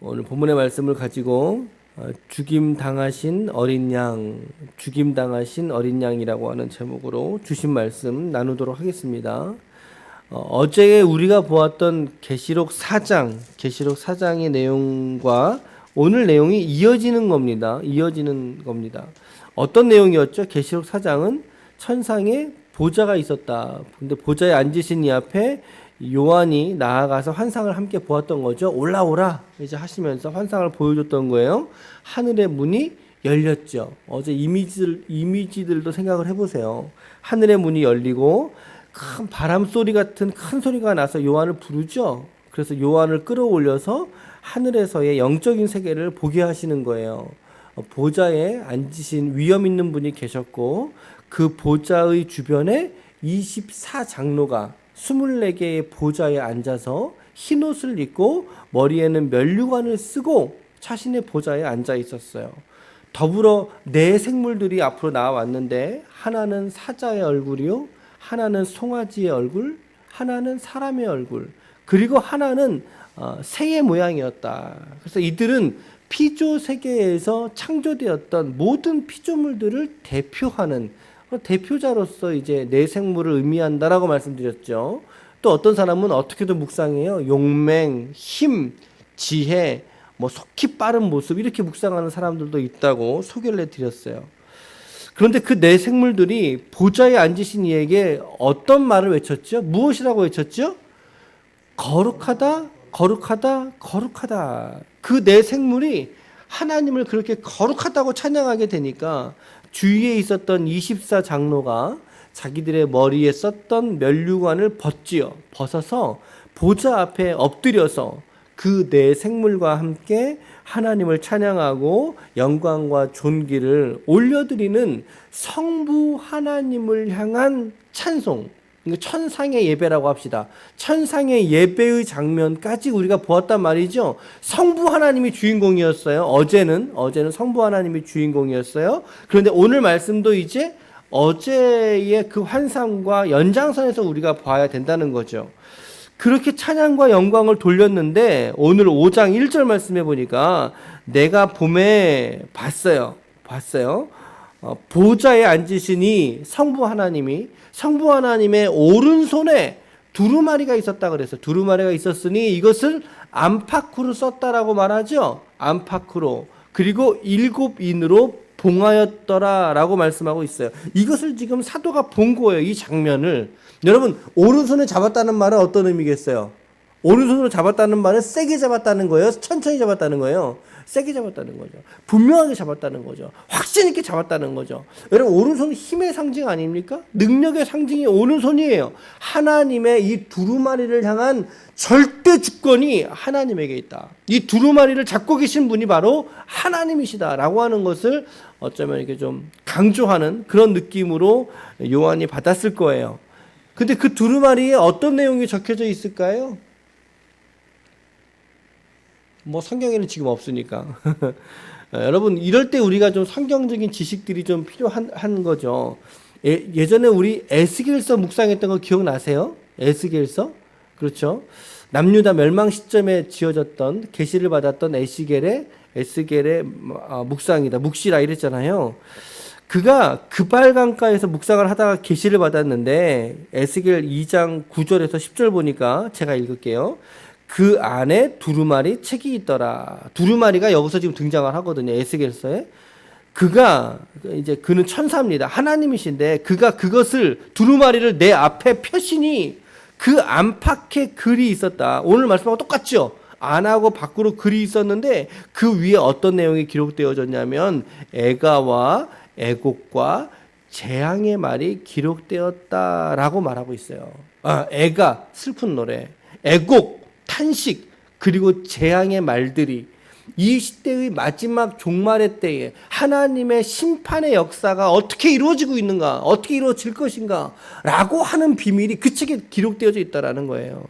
오늘 본문의 말씀을 가지고 죽임 당하신 어린 양이라고 하는 제목으로 주신 말씀 나누도록 하겠습니다. 어제 우리가 보았던 계시록 4장의 내용과 오늘 내용이 이어지는 겁니다. 어떤 내용이었죠? 계시록 4장은 천상에 보좌가 있었다. 근데 보좌에 앉으신 이 앞에 요한이 나아가서 환상을 함께 보았던 거죠. 올라오라 이제 하시면서 환상을 보여줬던 거예요. 하늘의 문이 열렸죠. 어제 이미지들도 생각을 해보세요. 하늘의 문이 열리고 큰 바람 소리 같은 큰 소리가 나서 요한을 부르죠. 그래서 요한을 끌어올려서 하늘에서의 영적인 세계를 보게 하시는 거예요. 보좌에 앉으신 위엄 있는 분이 계셨고 그 보좌의 주변에 24장로가 24개의 보좌에 앉아서 흰옷을 입고 머리에는 면류관을 쓰고 자신의 보좌에 앉아 있었어요. 더불어 네 생물들이 앞으로 나와왔는데 하나는 사자의 얼굴이요, 하나는 송아지의 얼굴, 하나는 사람의 얼굴, 그리고 하나는 새의 모양이었다. 그래서 이들은 피조 세계에서 창조되었던 모든 피조물들을 대표하는 대표자로서 이제 내 생물을 의미한다라고 말씀드렸죠. 또 어떤 사람은 어떻게도 묵상해요. 용맹, 힘, 지혜, 속히 빠른 모습 이렇게 묵상하는 사람들도 있다고 소개를 해드렸어요. 그런데 그 네 생물들이 보좌에 앉으신 이에게 어떤 말을 외쳤죠? 무엇이라고 외쳤죠? 거룩하다, 거룩하다, 거룩하다. 그 네 생물이 하나님을 그렇게 거룩하다고 찬양하게 되니까 주위에 있었던 24장로가 자기들의 머리에 썼던 면류관을 벗어서 보좌 앞에 엎드려서 그 네 생물과 함께 하나님을 찬양하고 영광과 존귀를 올려드리는 성부 하나님을 향한 찬송, 천상의 예배라고 합시다. 천상의 예배의 장면까지 우리가 보았단 말이죠. 성부 하나님이 주인공이었어요. 어제는 성부 하나님이 주인공이었어요. 그런데 오늘 말씀도 이제 어제의 그 환상과 연장선에서 우리가 봐야 된다는 거죠. 그렇게 찬양과 영광을 돌렸는데 오늘 5장 1절 말씀해 보니까 내가 봄에 봤어요. 보좌에 앉으시니 성부 하나님의 오른손에 두루마리가 있었다 그래서 두루마리가 있었으니 이것을 안팎으로 썼다라고 말하죠. 안팎으로. 그리고 7인으로 봉하였더라라고 말씀하고 있어요. 이것을 지금 사도가 본 거예요. 이 장면을. 여러분, 오른손에 잡았다는 말은 어떤 의미겠어요? 오른손으로 잡았다는 말은 세게 잡았다는 거예요? 천천히 잡았다는 거예요? 세게 잡았다는 거죠. 분명하게 잡았다는 거죠. 확신 있게 잡았다는 거죠. 여러분, 오른손은 힘의 상징 아닙니까? 능력의 상징이 오른손이에요. 하나님의 이 두루마리를 향한 절대 주권이 하나님에게 있다. 이 두루마리를 잡고 계신 분이 바로 하나님이시다라고 하는 것을 어쩌면 이렇게 좀 강조하는 그런 느낌으로 요한이 받았을 거예요. 근데 그 두루마리에 어떤 내용이 적혀져 있을까요? 성경에는 지금 없으니까. 여러분, 이럴 때 우리가 좀 성경적인 지식들이 좀 필요한 거죠. 예전에 우리 에스겔서 묵상했던 거 기억나세요? 에스겔서? 그렇죠. 남유다 멸망 시점에 지어졌던 계시를 받았던 에스겔의 묵상이다. 묵시라 이랬잖아요. 그가 그발강가에서 묵상을 하다가 계시를 받았는데 에스겔 2장 9절에서 10절 보니까 제가 읽을게요. 그 안에 두루마리 책이 있더라. 두루마리가 여기서 지금 등장을 하거든요. 에스겔서에. 그는 천사입니다. 하나님이신데 그가 그것을 두루마리를 내 앞에 펴시니 그 안팎에 글이 있었다. 오늘 말씀하고 똑같죠? 안하고 밖으로 글이 있었는데 그 위에 어떤 내용이 기록되어졌냐면 애가와 애곡과 재앙의 말이 기록되었다라고 말하고 있어요. 애가 슬픈 노래, 애곡 탄식, 그리고 재앙의 말들이 이 시대의 마지막 종말의 때에 하나님의 심판의 역사가 어떻게 이루어지고 있는가, 어떻게 이루어질 것인가 라고 하는 비밀이 그 책에 기록되어져 있다라는 거예요.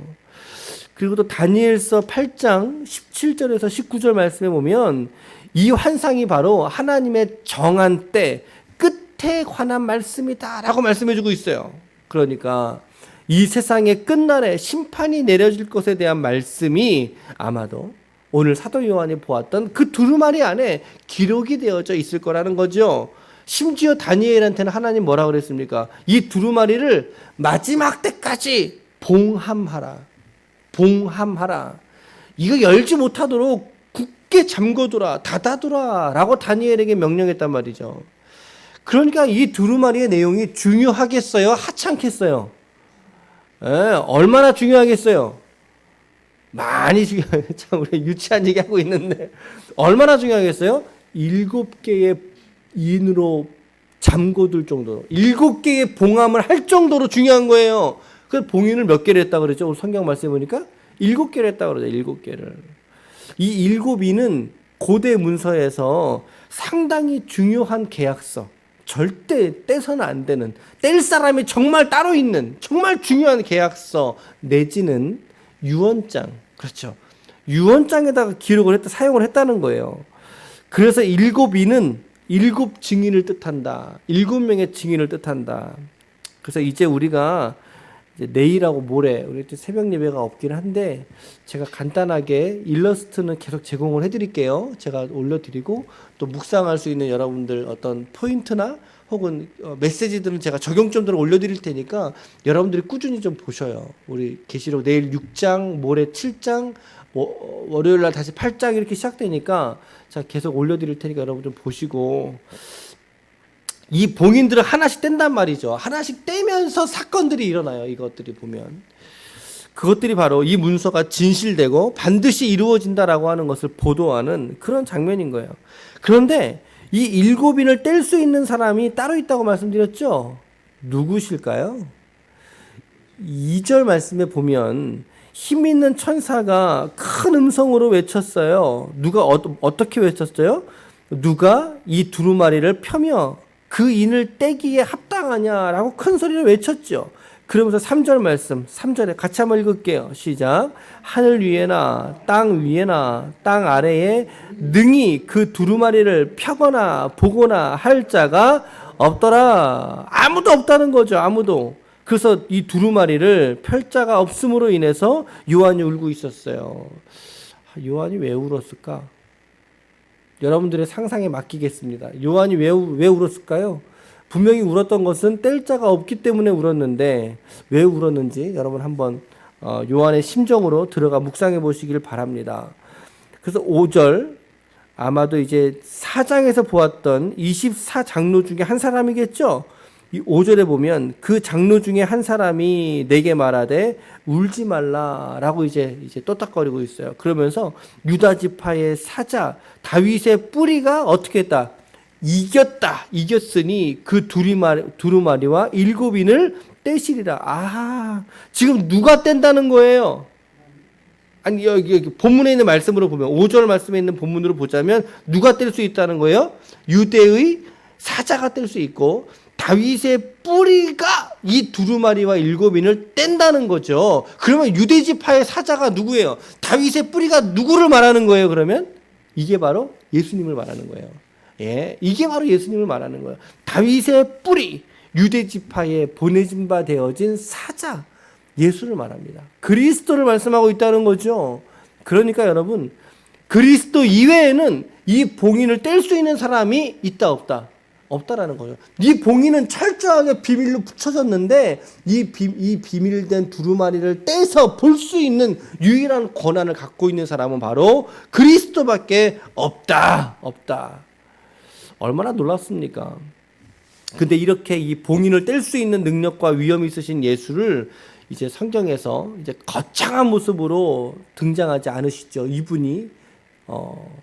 그리고 또 다니엘서 8장 17절에서 19절 말씀에 보면 이 환상이 바로 하나님의 정한 때 끝에 관한 말씀이다라고 말씀해주고 있어요. 그러니까 이 세상의 끝날에 심판이 내려질 것에 대한 말씀이 아마도 오늘 사도 요한이 보았던 그 두루마리 안에 기록이 되어져 있을 거라는 거죠. 심지어 다니엘한테는 하나님 뭐라 그랬습니까? 이 두루마리를 마지막 때까지 봉함하라. 봉함하라. 이거 열지 못하도록 굳게 잠궈두라, 닫아두라 라고 다니엘에게 명령했단 말이죠. 그러니까 이 두루마리의 내용이 중요하겠어요? 하찮겠어요? 얼마나 중요하겠어요? 많이 중요해요. 참, 우리 유치한 얘기 하고 있는데, 얼마나 중요하겠어요? 7개의 인으로 잠궈둘 정도로, 7개의 봉함을 할 정도로 중요한 거예요. 그 봉인을 몇 개를 했다고 그랬죠? 오늘 성경 말씀해 보니까 7개를 했다고 그러죠. 7개를. 이 7인은 고대 문서에서 상당히 중요한 계약서, 절대 떼서는 안 되는, 뗄 사람이 정말 따로 있는 정말 중요한 계약서 내지는 유언장, 그렇죠. 유언장에다가 기록을 했다, 사용을 했다는 거예요. 그래서 7인은 7 증인을 뜻한다. 7명의 증인을 뜻한다. 그래서 이제 우리가 이제 내일하고 모레 우리 새벽 예배가 없긴 한데 제가 간단하게 일러스트는 계속 제공을 해드릴게요. 제가 올려드리고 또 묵상할 수 있는 여러분들 어떤 포인트나 혹은 메시지들은 제가 적용점들을 올려드릴 테니까 여러분들이 꾸준히 좀 보셔요. 우리 계시록 내일 6장, 모레 7장, 월요일 날 다시 8장 이렇게 시작되니까 제가 계속 올려드릴 테니까 여러분 좀 보시고, 이 봉인들을 하나씩 뗀단 말이죠. 하나씩 떼면서 사건들이 일어나요. 이것들이 보면 그것들이 바로 이 문서가 진실되고 반드시 이루어진다라고 하는 것을 보도하는 그런 장면인 거예요. 그런데 이 7인을 뗄 수 있는 사람이 따로 있다고 말씀드렸죠. 누구실까요? 2절 말씀에 보면 힘 있는 천사가 큰 음성으로 외쳤어요. 누가 어떻게 외쳤어요? 누가 이 두루마리를 펴며 그 인을 떼기에 합당하냐라고 큰 소리를 외쳤죠. 그러면서 3절 말씀, 3절에 같이 한번 읽을게요. 시작. 하늘 위에나 땅 위에나 땅 아래에 능히 그 두루마리를 펴거나 보거나 할 자가 없더라. 아무도 없다는 거죠. 아무도. 그래서 이 두루마리를 펼 자가 없음으로 인해서 요한이 울고 있었어요. 요한이 왜 울었을까? 여러분들의 상상에 맡기겠습니다. 요한이 왜 울었을까요? 분명히 울었던 것은 뗄 자가 없기 때문에 울었는데 왜 울었는지 여러분 한번 요한의 심정으로 들어가 묵상해 보시길 바랍니다. 그래서 5절, 아마도 이제 4장에서 보았던 24장로 중에 한 사람이겠죠. 이 5절에 보면 그 장로 중에 한 사람이 내게 말하되 울지 말라라고 이제 또딱거리고 있어요. 그러면서 유다 지파의 사자 다윗의 뿌리가 어떻게 했다? 이겼으니 그 두루마리와 7인을 떼시리라. 아, 지금 누가 뗀다는 거예요? 아니, 여기 본문에 있는 말씀으로 보면 5절 말씀에 있는 본문으로 보자면 누가 뗄 수 있다는 거예요? 유대의 사자가 뗄 수 있고 다윗의 뿌리가 이 두루마리와 7인을 뗀다는 거죠. 그러면 유대지파의 사자가 누구예요? 다윗의 뿌리가 누구를 말하는 거예요? 그러면 이게 바로 예수님을 말하는 거예요. 예, 이게 바로 예수님을 말하는 거예요. 다윗의 뿌리, 유대지파에 보내진 바 되어진 사자, 예수를 말합니다. 그리스도를 말씀하고 있다는 거죠. 그러니까 여러분, 그리스도 이외에는 이 봉인을 뗄 수 있는 사람이 있다 없다? 없다라는 거예요. 이 봉인은 철저하게 비밀로 붙여졌는데 이 비밀된 두루마리를 떼서 볼 수 있는 유일한 권한을 갖고 있는 사람은 바로 그리스도밖에 없다. 얼마나 놀랍습니까? 근데 이렇게 이 봉인을 뗄 수 있는 능력과 위엄이 있으신 예수를 이제 성경에서 이제 거창한 모습으로 등장하지 않으시죠. 이분이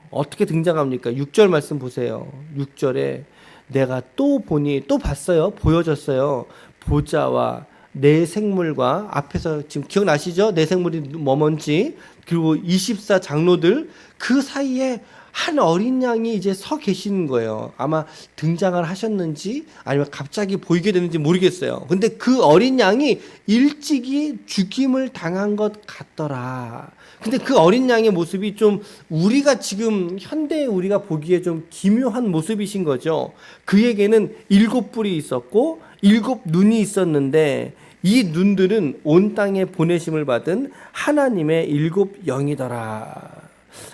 어떻게 등장합니까? 6절 말씀 보세요. 6절에 내가 또 보니, 또 봤어요. 보여졌어요. 보좌와 내 생물과, 앞에서 지금 기억나시죠? 내 생물이 뭔지. 그리고 24장로들 그 사이에 한 어린 양이 이제 서 계시는 거예요. 아마 등장을 하셨는지 아니면 갑자기 보이게 되는지 모르겠어요. 근데 그 어린 양이 일찍이 죽임을 당한 것 같더라. 근데 그 어린 양의 모습이 좀 우리가 지금 현대에 우리가 보기에 좀 기묘한 모습이신 거죠. 그에게는 7뿔이 있었고 7눈이 있었는데 이 눈들은 온 땅에 보내심을 받은 하나님의 7 영이더라.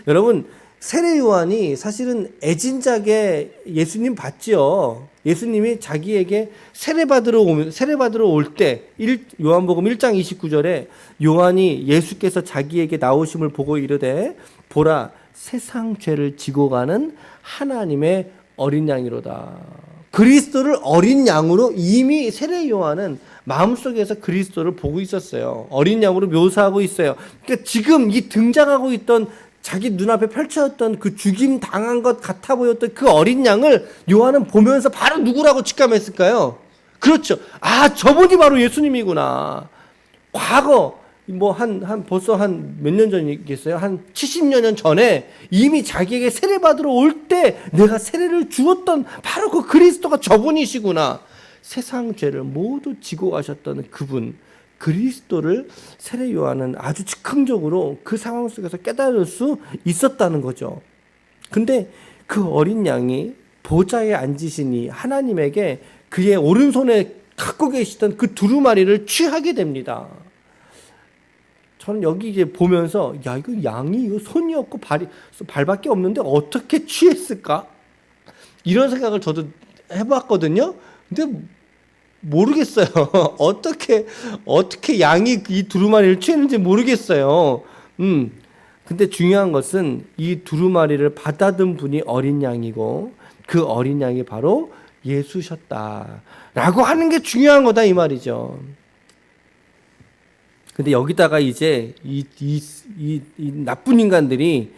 여러분, 세례 요한이 사실은 애진작에 예수님 봤죠. 예수님이 자기에게 세례 받으러 올 때, 요한복음 1장 29절에 요한이 예수께서 자기에게 나오심을 보고 이르되 보라 세상 죄를 지고 가는 하나님의 어린 양이로다. 그리스도를 어린 양으로 이미 세례 요한은 마음속에서 그리스도를 보고 있었어요. 어린 양으로 묘사하고 있어요. 그러니까 지금 이 등장하고 있던 자기 눈앞에 펼쳐졌던 그 죽임 당한 것 같아 보였던 그 어린 양을 요한은 보면서 바로 누구라고 직감했을까요? 그렇죠. 아, 저분이 바로 예수님이구나. 과거 벌써 한 몇 년 전이겠어요? 한 70여 년 전에 이미 자기에게 세례 받으러 올 때 내가 세례를 주었던 바로 그 그리스도가 저분이시구나. 세상 죄를 모두 지고 가셨던 그분, 그리스도를 세례 요한은 아주 즉흥적으로 그 상황 속에서 깨달을 수 있었다는 거죠. 근데 그 어린 양이 보좌에 앉으시니 하나님에게 그의 오른손에 갖고 계시던 그 두루마리를 취하게 됩니다. 저는 여기 이제 보면서 야, 이거 양이 이거 손이 없고 발밖에 없는데 어떻게 취했을까? 이런 생각을 저도 해봤거든요. 근데 모르겠어요. 어떻게 양이 이 두루마리를 취했는지 모르겠어요. 근데 중요한 것은 이 두루마리를 받아든 분이 어린 양이고 그 어린 양이 바로 예수셨다라고 하는 게 중요한 거다 이 말이죠. 근데 여기다가 이제 이 나쁜 인간들이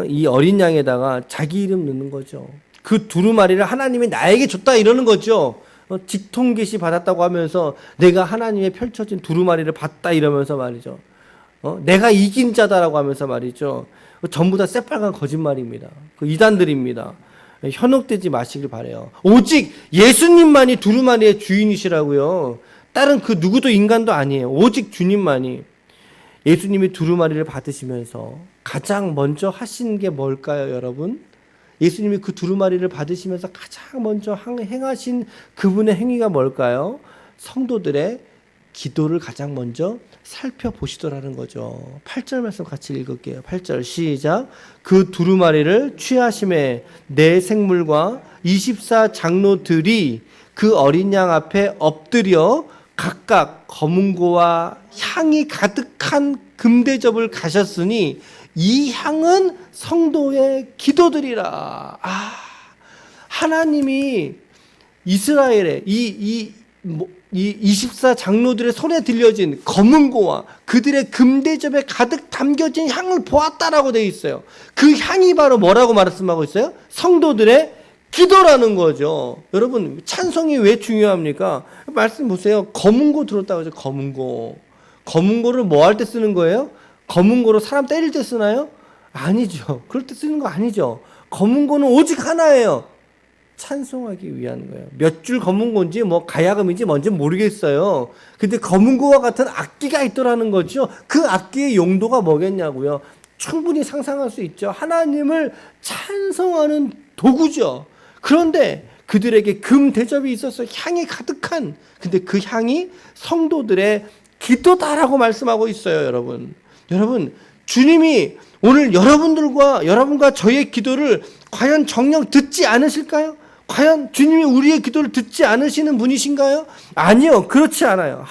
이 어린 양에다가 자기 이름 넣는 거죠. 그 두루마리를 하나님이 나에게 줬다 이러는 거죠. 직통 계시 받았다고 하면서 내가 하나님의 펼쳐진 두루마리를 받다 이러면서 말이죠. 내가 이긴 자다라고 하면서 말이죠. 전부 다 새빨간 거짓말입니다. 그 이단들입니다. 현혹되지 마시길 바래요. 오직 예수님만이 두루마리의 주인이시라고요. 다른 그 누구도 인간도 아니에요. 오직 주님만이. 예수님이 두루마리를 받으시면서 가장 먼저 하신 게 뭘까요, 여러분? 예수님이 그 두루마리를 받으시면서 가장 먼저 행하신 그분의 행위가 뭘까요? 성도들의 기도를 가장 먼저 살펴보시더라는 거죠. 8절 말씀 같이 읽을게요. 8절 시작. 그 두루마리를 취하심에 내 생물과 24 장로들이 그 어린 양 앞에 엎드려 각각 검은고와 향이 가득한 금대접을 가셨으니 이 향은 성도의 기도들이라. 하나님이 이스라엘의 이 24 장로들의 손에 들려진 검은고와 그들의 금대접에 가득 담겨진 향을 보았다라고 되어 있어요. 그 향이 바로 뭐라고 말씀하고 있어요? 성도들의 기도라는 거죠. 여러분, 찬송이 왜 중요합니까? 말씀 보세요. 검은고 들었다고 하죠. 검은고를 뭐 할 때 쓰는 거예요? 검은고로 사람 때릴 때 쓰나요? 아니죠. 그럴 때 쓰는 거 아니죠. 검은고는 오직 하나예요. 찬송하기 위한 거예요. 몇 줄 검은고인지 가야금인지 뭔지 모르겠어요. 근데 검은고와 같은 악기가 있더라는 거죠. 그 악기의 용도가 뭐겠냐고요. 충분히 상상할 수 있죠. 하나님을 찬송하는 도구죠. 그런데 그들에게 금 대접이 있어서 향이 가득한, 근데 그 향이 성도들의 기도다라고 말씀하고 있어요, 여러분. 여러분, 주님이 오늘 여러분과 저의 기도를 과연 정녕 듣지 않으실까요? 과연 주님이 우리의 기도를 듣지 않으시는 분이신가요? 아니요, 그렇지 않아요.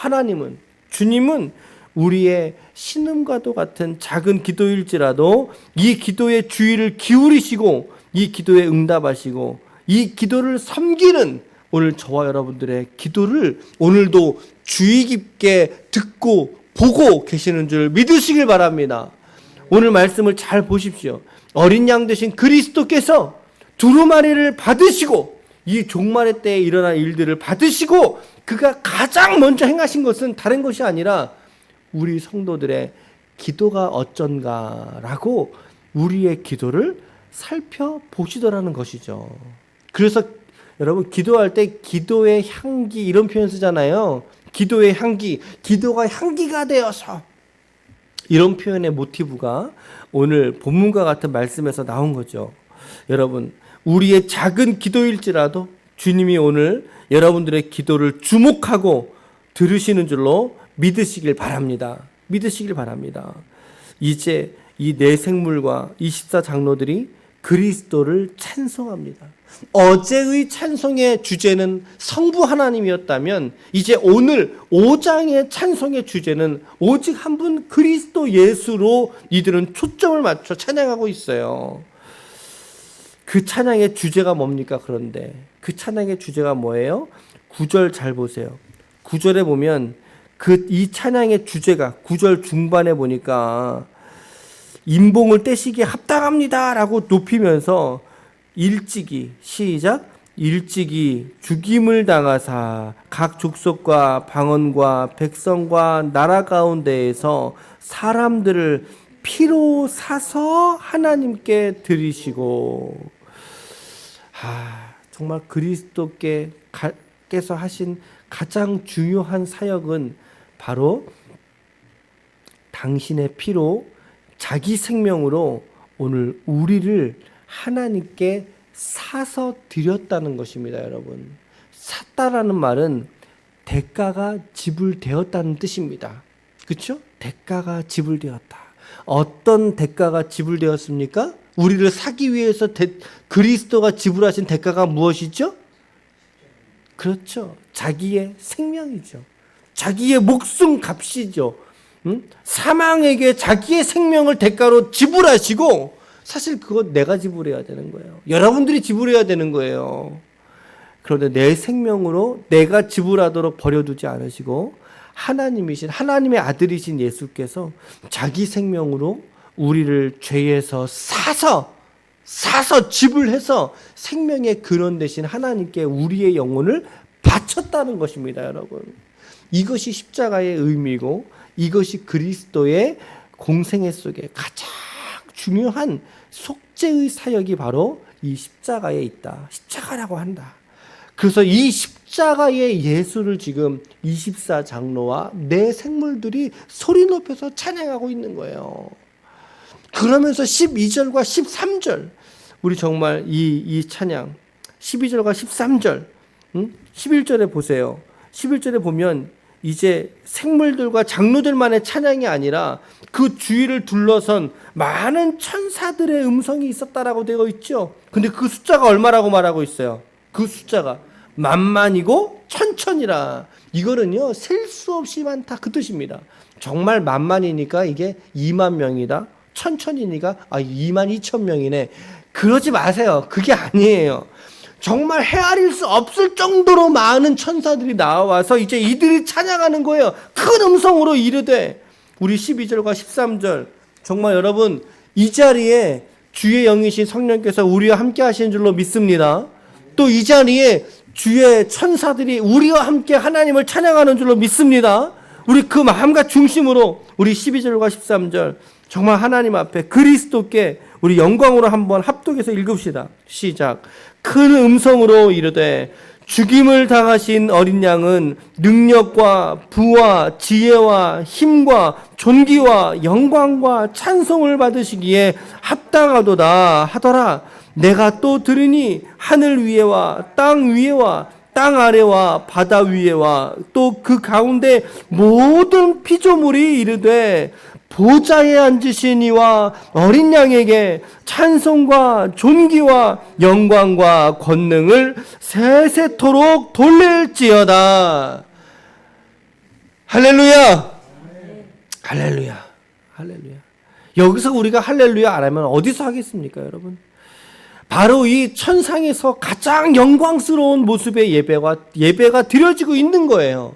주님은 우리의 신음과도 같은 작은 기도일지라도 이 기도의 주의를 기울이시고 이 기도에 응답하시고 이 기도를 섬기는 오늘 저와 여러분들의 기도를 오늘도 주의 깊게 듣고 보고 계시는 줄 믿으시길 바랍니다. 오늘 말씀을 잘 보십시오. 어린 양 되신 그리스도께서 두루마리를 받으시고 이 종말의 때에 일어난 일들을 받으시고 그가 가장 먼저 행하신 것은 다른 것이 아니라 우리 성도들의 기도가 어쩐가라고 우리의 기도를 살펴보시더라는 것이죠. 그래서 여러분, 기도할 때 기도의 향기 이런 표현 쓰잖아요. 기도의 향기, 기도가 향기가 되어서, 이런 표현의 모티브가 오늘 본문과 같은 말씀에서 나온 거죠. 여러분, 우리의 작은 기도일지라도 주님이 오늘 여러분들의 기도를 주목하고 들으시는 줄로 믿으시길 바랍니다. 이제 이 네 생물과 24장로들이 그리스도를 찬송합니다. 어제의 찬송의 주제는 성부 하나님이었다면 이제 오늘 5장의 찬송의 주제는 오직 한 분 그리스도 예수로 이들은 초점을 맞춰 찬양하고 있어요. 그 찬양의 주제가 뭡니까? 그런데 그 찬양의 주제가 뭐예요? 9절 잘 보세요. 9절에 보면 이 찬양의 주제가 9절 중반에 보니까 임봉을 떼시기에 합당합니다 라고 높이면서 일찍이 시작 일찍이 죽임을 당하사 각 족속과 방언과 백성과 나라 가운데에서 사람들을 피로 사서 하나님께 드리시고 정말 그리스도께서 하신 가장 중요한 사역은 바로 당신의 피로 자기 생명으로 오늘 우리를 하나님께 사서 드렸다는 것입니다. 여러분, 샀다라는 말은 대가가 지불되었다는 뜻입니다. 그렇죠? 대가가 지불되었다. 어떤 대가가 지불되었습니까? 우리를 사기 위해서 그리스도가 지불하신 대가가 무엇이죠? 그렇죠. 자기의 생명이죠. 자기의 목숨 값이죠. 사망에게 자기의 생명을 대가로 지불하시고 사실 그건 내가 지불해야 되는 거예요. 여러분들이 지불해야 되는 거예요. 그런데 내 생명으로 내가 지불하도록 버려두지 않으시고 하나님의 아들이신 예수께서 자기 생명으로 우리를 죄에서 사서 지불해서 생명의 근원 되신 하나님께 우리의 영혼을 바쳤다는 것입니다. 여러분, 이것이 십자가의 의미고 이것이 그리스도의 공생애 속에 가장 중요한 속죄의 사역이 바로 이 십자가에 있다. 십자가라고 한다. 그래서 이 십자가의 예수를 지금 24장로와 네 생물들이 소리 높여서 찬양하고 있는 거예요. 그러면서 12절과 13절 우리 정말 이 찬양 12절과 13절 11절에 보세요. 11절에 보면 이제 생물들과 장로들만의 찬양이 아니라 그 주위를 둘러선 많은 천사들의 음성이 있었다라고 되어 있죠. 근데 그 숫자가 얼마라고 말하고 있어요? 그 숫자가 만만이고 천천이라. 이거는요, 셀 수 없이 많다 그 뜻입니다. 정말 만만이니까 이게 2만 명이다. 천천이니까 2만 2천 명이네. 그러지 마세요. 그게 아니에요. 정말 헤아릴 수 없을 정도로 많은 천사들이 나와서 이제 이들이 찬양하는 거예요. 큰 음성으로 이르되. 우리 12절과 13절 정말 여러분 이 자리에 주의 영이신 성령께서 우리와 함께 하시는 줄로 믿습니다. 또 이 자리에 주의 천사들이 우리와 함께 하나님을 찬양하는 줄로 믿습니다. 우리 그 마음과 중심으로 우리 12절과 13절 정말 하나님 앞에 그리스도께 우리 영광으로 한번 합독해서 읽읍시다. 시작. 큰 음성으로 이르되 죽임을 당하신 어린 양은 능력과 부와 지혜와 힘과 존귀와 영광과 찬송을 받으시기에 합당하도다 하더라. 내가 또 들으니 하늘 위에와 땅 위에와 땅 아래와 바다 위에와 또 그 가운데 모든 피조물이 이르되 보좌에 앉으신 이와 어린 양에게 찬송과 존귀와 영광과 권능을 세세토록 돌릴지어다. 할렐루야. 할렐루야. 할렐루야. 여기서 우리가 할렐루야 안 하면 어디서 하겠습니까, 여러분? 바로 이 천상에서 가장 영광스러운 모습의 예배가 드려지고 있는 거예요.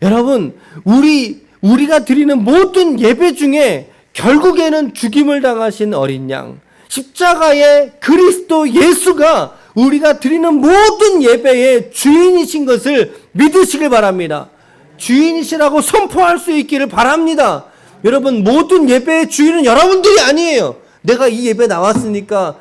여러분, 우리가 드리는 모든 예배 중에 결국에는 죽임을 당하신 어린 양, 십자가의 그리스도 예수가 우리가 드리는 모든 예배의 주인이신 것을 믿으시길 바랍니다. 주인이시라고 선포할 수 있기를 바랍니다. 여러분, 모든 예배의 주인은 여러분들이 아니에요. 내가 이 예배 나왔으니까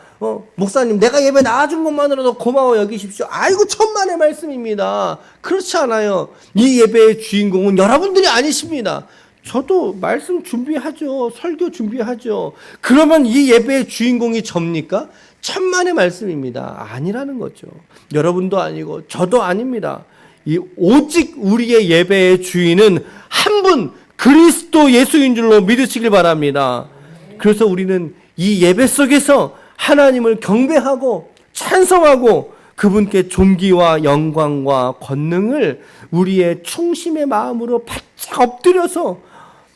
목사님 내가 예배 나와준 것만으로도 고마워 여기십시오. 아이고 천만의 말씀입니다. 그렇지 않아요. 이 예배의 주인공은 여러분들이 아니십니다. 저도 말씀 준비하죠. 설교 준비하죠. 그러면 이 예배의 주인공이 접니까? 천만의 말씀입니다. 아니라는 거죠. 여러분도 아니고 저도 아닙니다. 오직 우리의 예배의 주인은 한 분 그리스도 예수인 줄로 믿으시길 바랍니다. 그래서 우리는 이 예배 속에서 하나님을 경배하고 찬송하고 그분께 존귀와 영광과 권능을 우리의 충심의 마음으로 바짝 엎드려서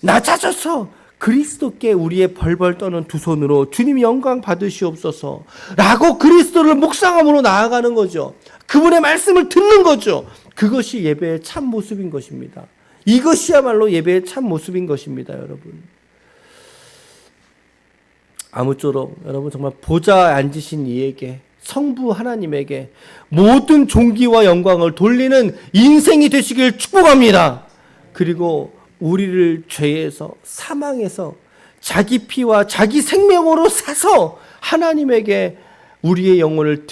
낮아져서 그리스도께 우리의 벌벌 떠는 두 손으로 주님 영광 받으시옵소서 라고 그리스도를 묵상함으로 나아가는 거죠. 그분의 말씀을 듣는 거죠. 그것이 예배의 참 모습인 것입니다. 이것이야말로 예배의 참 모습인 것입니다, 여러분. 아무쪼록 여러분 정말 보좌에 앉으신 이에게, 성부 하나님에게 모든 존귀와 영광을 돌리는 인생이 되시길 축복합니다. 그리고 우리를 죄에서, 사망에서 자기 피와 자기 생명으로 사서 하나님에게 우리의 영혼을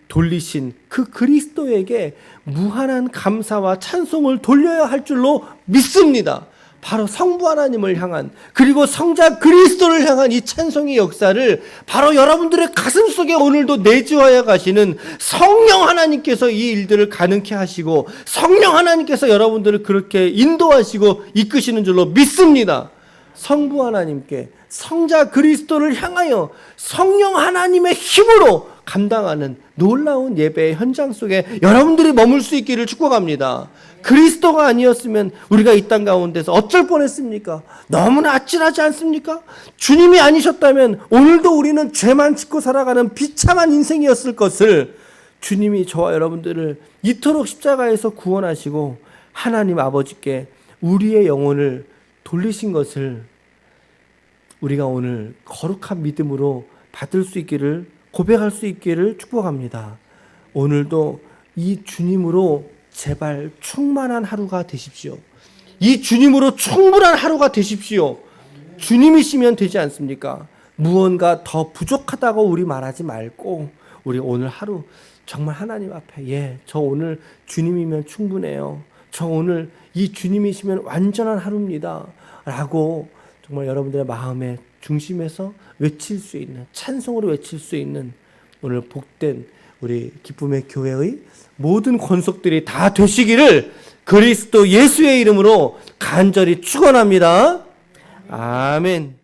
돌리신 그 그리스도에게 무한한 감사와 찬송을 돌려야 할 줄로 믿습니다. 바로 성부 하나님을 향한, 그리고 성자 그리스도를 향한 이 찬송의 역사를 바로 여러분들의 가슴 속에 오늘도 내주하여 가시는 성령 하나님께서 이 일들을 가능케 하시고 성령 하나님께서 여러분들을 그렇게 인도하시고 이끄시는 줄로 믿습니다. 성부 하나님께, 성자 그리스도를 향하여 성령 하나님의 힘으로 감당하는 놀라운 예배의 현장 속에 여러분들이 머물 수 있기를 축복합니다. 그리스도가 아니었으면 우리가 이 땅 가운데서 어쩔 뻔했습니까? 너무나 아찔하지 않습니까? 주님이 아니셨다면 오늘도 우리는 죄만 짓고 살아가는 비참한 인생이었을 것을 주님이 저와 여러분들을 이토록 십자가에서 구원하시고 하나님 아버지께 우리의 영혼을 돌리신 것을 우리가 오늘 거룩한 믿음으로 받을 수 있기를, 고백할 수 있기를 축복합니다. 오늘도 이 주님으로 제발 충만한 하루가 되십시오. 이 주님으로 충분한 하루가 되십시오. 주님이시면 되지 않습니까? 무언가 더 부족하다고 우리 말하지 말고 우리 오늘 하루 정말 하나님 앞에 저 오늘 주님이면 충분해요. 저 오늘 이 주님이시면 완전한 하루입니다. 라고 정말 여러분들의 마음의 중심에서 외칠 수 있는, 찬송으로 외칠 수 있는 오늘 복된 우리 기쁨의 교회의 모든 권속들이 다 되시기를 그리스도 예수의 이름으로 간절히 축원합니다. 아멘.